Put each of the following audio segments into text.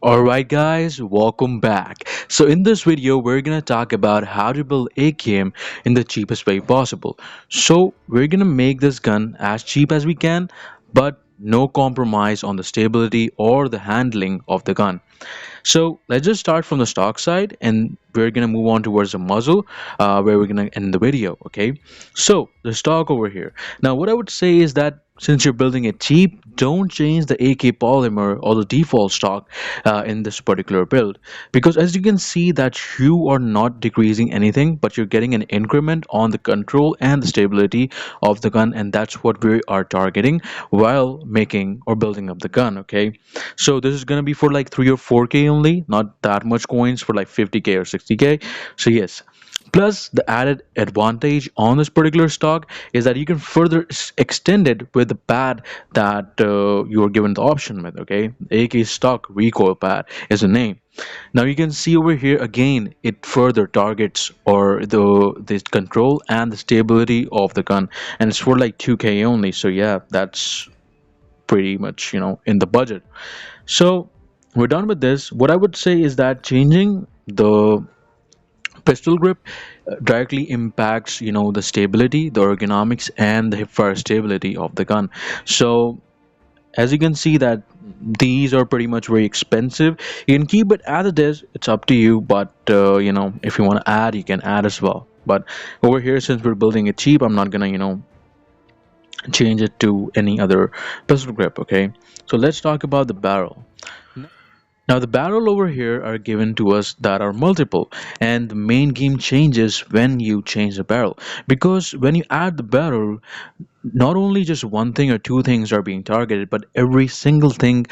Alright guys, welcome back. So in this video we're gonna talk about how to build AKM in the cheapest way possible. So we're gonna make this gun as cheap as we can, but no compromise on the stability or the handling of the gun. So let's just start from the stock side and we're gonna move on towards the muzzle where we're gonna end the video, okay? So the stock over here. Now what I would say is that since you're building it cheap, don't change the AK polymer or the default stock in this particular build, because as you can see that you are not decreasing anything, but you're getting an increment on the control and the stability of the gun, and that's what we are targeting while making or building up the gun, okay? So this is gonna be for like 3 or 4k only, not that much coins for like 50k or 60k. So yes. Plus, the added advantage on this particular stock is that you can further extend it with the pad that you are given the option with. Okay, AK stock recoil pad is the name. Now you can see over here again, it further targets or the control and the stability of the gun, and it's for like 2k only. So yeah, that's pretty much in the budget. So we're done with this. What I would say is that changing the pistol grip directly impacts the stability, the ergonomics, and the hip fire stability of the gun. So as you can see that these are pretty much very expensive. You can keep it as it is, it's up to you, but if you want to add, you can add as well. But over here, since we're building it cheap, I'm not gonna change it to any other pistol grip. Okay, so let's talk about the barrel. Now the barrel over here are given to us that are multiple, and the main game changes when you change the barrel, because when you add the barrel, not only just one thing or two things are being targeted, but every single thing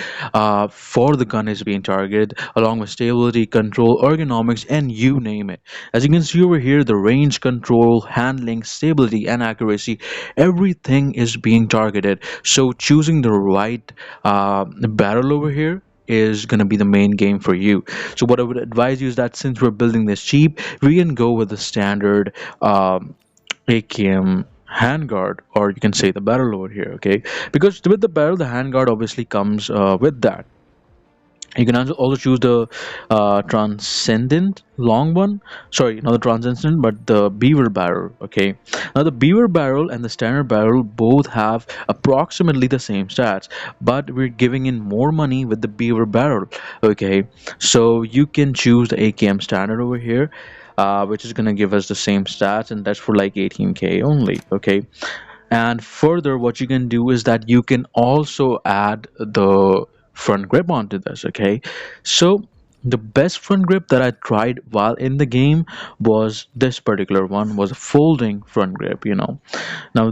for the gun is being targeted, along with stability, control, ergonomics, and you name it. As you can see over here, the range, control, handling, stability, and accuracy, everything is being targeted. So choosing the right barrel over here is going to be the main game for you. So what I would advise you is that since we're building this cheap, we can go with the standard AKM handguard, or you can say the barrel over here, okay? Because with the barrel, the handguard obviously comes with that. You can also choose the transcendent long one. Sorry, not the transcendent, but the beaver barrel. Okay. Now the beaver barrel and the standard barrel both have approximately the same stats, but we're giving in more money with the beaver barrel. Okay. So you can choose the AKM standard over here. Which is gonna give us the same stats, and that's for like 18k only. Okay, and further what you can do is that you can also add the front grip onto this. Okay, so the best front grip that I tried while in the game was this particular one, was a folding front grip. Now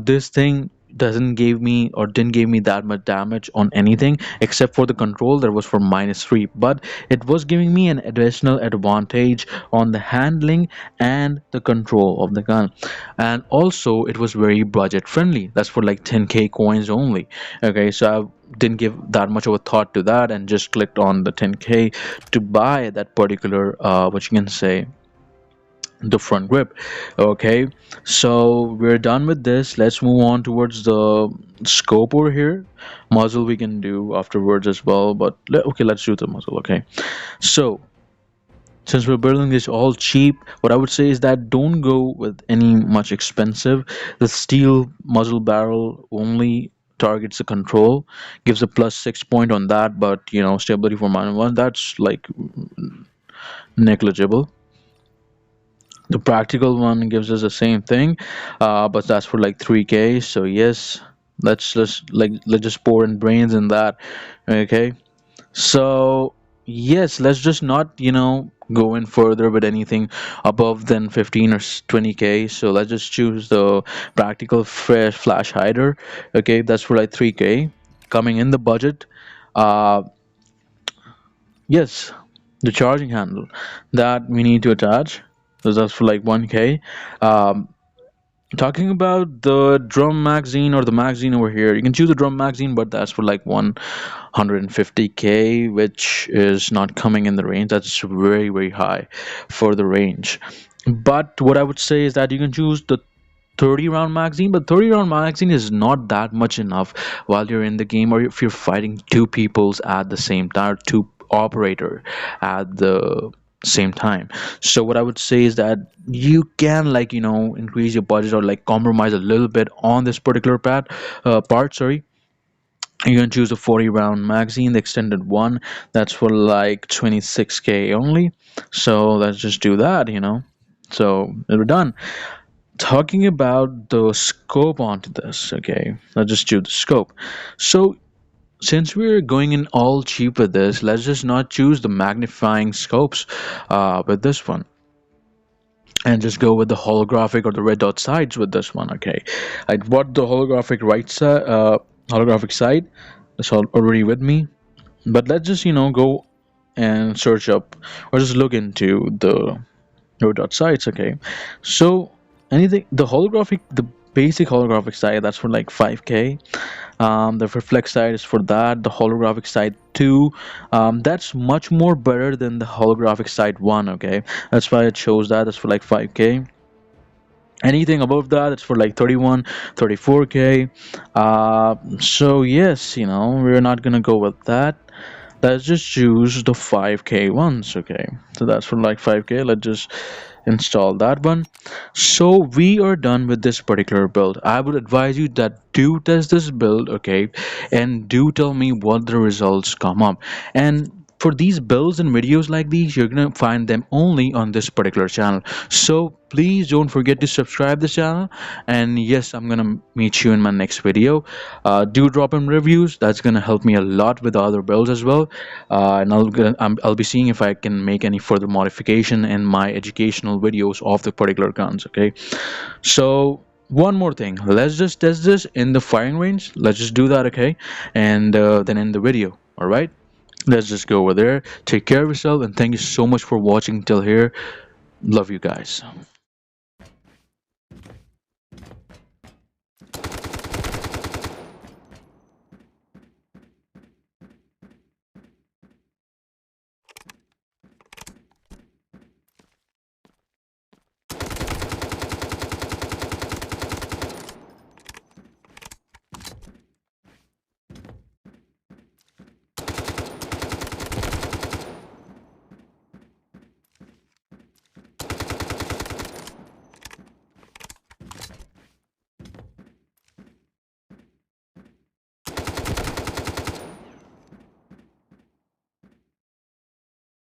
this thing doesn't give me or didn't give me that much damage on anything except for the control that was for -3, but it was giving me an additional advantage on the handling and the control of the gun. And also it was very budget friendly. That's for like 10k coins only. Okay, so I didn't give that much of a thought to that and just clicked on the 10k to buy that particular what you can say, the front grip. Okay, so we're done with this. Let's move on towards the scope over here. Muzzle we can do afterwards as well, but okay, let's do the muzzle. Okay, so since we're building this all cheap, what I would say is that don't go with any much expensive. The steel muzzle barrel only targets the control, gives a +6 point on that, but stability for -1, that's like negligible. The practical one gives us the same thing, but that's for like 3k. So yes, let's just pour in brains in that. Okay, so yes, let's just not go in further with anything above than 15 or 20k. So let's just choose the practical fresh flash hider. Okay, that's for like 3k, coming in the budget. Uh, yes, the charging handle that we need to attach. So that's for like 1k. Um, Talking about the drum magazine or the magazine over here, you can choose the drum magazine, but that's for like 150k, which is not coming in the range. That's very, very high for the range. But what I would say is that you can choose the 30 round magazine, but 30 round magazine is not that much enough while you're in the game, or if you're fighting two peoples at the same time, two operator at the same time. So what I would say is that you can, like, increase your budget or like compromise a little bit on this particular part, sorry. You can choose a 40 round magazine, the extended one. That's for like 26K only. So let's just do that. So we're done. Talking about the scope onto this, okay? Let's just do the scope. So since we're going in all cheap with this, let's just not choose the magnifying scopes with this one, and just go with the holographic or the red dot sides with this one. Okay, I bought the holographic right side, holographic side. That's already with me. But let's just go and search up or just look into the red dot sides. Okay, so anything the holographic, the basic holographic side, that's for like 5K. The reflex side is for that. The holographic side 2, that's much more better than the holographic side 1. Okay, that's why it shows that. That's for like 5K. Anything above that, it's for like 31, 34K. So yes, we're not gonna go with that. Let's just choose the 5K ones. Okay, so that's for like 5K. Let's just install that one. So we are done with this particular build. I would advise you that do test this build, okay, and do tell me what the results come up. And for these builds and videos like these, you're gonna find them only on this particular channel. So please don't forget to subscribe this channel. And yes, I'm gonna meet you in my next video. Do drop in reviews. That's gonna help me a lot with the other builds as well. And I'll be seeing if I can make any further modification in my educational videos of the particular guns. Okay, so one more thing, let's just test this in the firing range. Let's just do that, okay, and then end the video. All right, let's just go over there. Take care of yourself, and thank you so much for watching till here. Love you guys.